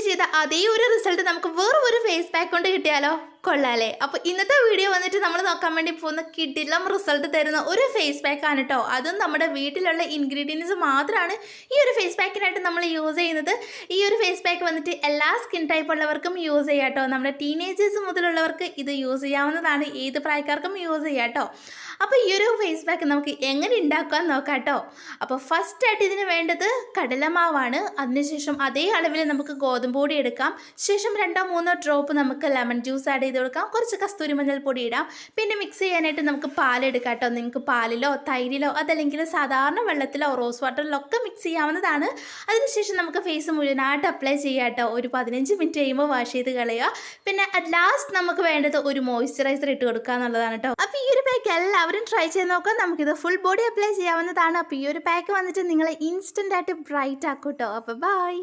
ചെയ്ത അതേ ഒരു റിസൾട്ട് നമുക്ക് വേറെ ഒരു ഫേസ് പാക്ക് കൊണ്ട് കിട്ടിയാലോ? കൊള്ളാലേ. അപ്പോൾ ഇന്നത്തെ വീഡിയോ വന്നിട്ട് നമ്മൾ നോക്കാൻ വേണ്ടി പോകുന്ന കിടിലം റിസൾട്ട് തരുന്ന ഒരു ഫേസ് പാക്ക് ആണ് കേട്ടോ. അതും നമ്മുടെ വീട്ടിലുള്ള ഇൻഗ്രീഡിയൻസ് മാത്രമാണ് ഈ ഒരു ഫേസ് പാക്കിനായിട്ട് നമ്മൾ യൂസ് ചെയ്യുന്നത്. ഈ ഒരു ഫേസ് പാക്ക് വന്നിട്ട് എല്ലാ സ്കിൻ ടൈപ്പ് ഉള്ളവർക്കും യൂസ് ചെയ്യാം കേട്ടോ. നമ്മുടെ ടീനേജേഴ്സ് മുതലുള്ളവർക്ക് ഇത് യൂസ് ചെയ്യാവുന്നതാണ്. ഏത് പ്രായക്കാർക്കും യൂസ് ചെയ്യാം കേട്ടോ. അപ്പോൾ ഈ ഒരു ഫേസ് പാക്ക് നമുക്ക് എങ്ങനെ ഉണ്ടാക്കാൻ നോക്കാം കേട്ടോ. അപ്പോൾ ഫസ്റ്റ് ആയിട്ട് ഇതിന് വേണ്ടത് കടലമാവാണ്. അതിനുശേഷം അതേ അളവിൽ നമുക്ക് ഗോതമ്പ് പൊടി എടുക്കാം. ശേഷം 2-3 ഡ്രോപ്പ് നമുക്ക് ലെമൺ ജ്യൂസ് ആഡ് ചെയ്ത് കൊടുക്കാം. കുറച്ച് കസ്തൂരി മഞ്ഞൾ പൊടി ഇടാം. പിന്നെ മിക്സ് ചെയ്യാനായിട്ട് നമുക്ക് പാലെടുക്കാം കേട്ടോ. നിങ്ങൾക്ക് പാലിലോ തൈരിലോ അതല്ലെങ്കിൽ സാധാരണ വെള്ളത്തിലോ റോസ് വാട്ടറിലോ ഒക്കെ മിക്സ് ചെയ്യാവുന്നതാണ്. അതിനുശേഷം നമുക്ക് ഫേസ് മുഴുവനായിട്ട് അപ്ലൈ ചെയ്യാം കേട്ടോ. ഒരു 15 മിനിറ്റ് കഴിയുമ്പോൾ വാഷ് ചെയ്ത് കളയുക. പിന്നെ അറ്റ് ലാസ്റ്റ് നമുക്ക് വേണ്ടത് ഒരു മോയ്സ്ചറൈസർ ഇട്ട് കൊടുക്കുക എന്നുള്ളതാണ് കേട്ടോ. അപ്പോൾ ഈ ഒരു പാക്ക് എല്ലാവരും ട്രൈ ചെയ്ത് നോക്കാം. നമുക്കിത് ഫുൾ ബോഡി അപ്ലൈ ചെയ്യാവുന്നതാണ്. അപ്പോൾ ഈ ഒരു പാക്ക് വന്നിട്ട് നിങ്ങളെ ഇൻസ്റ്റൻ്റ് ആയിട്ട് ബ്രൈറ്റ് ആക്കും കേട്ടോ. അപ്പോൾ ബൈ.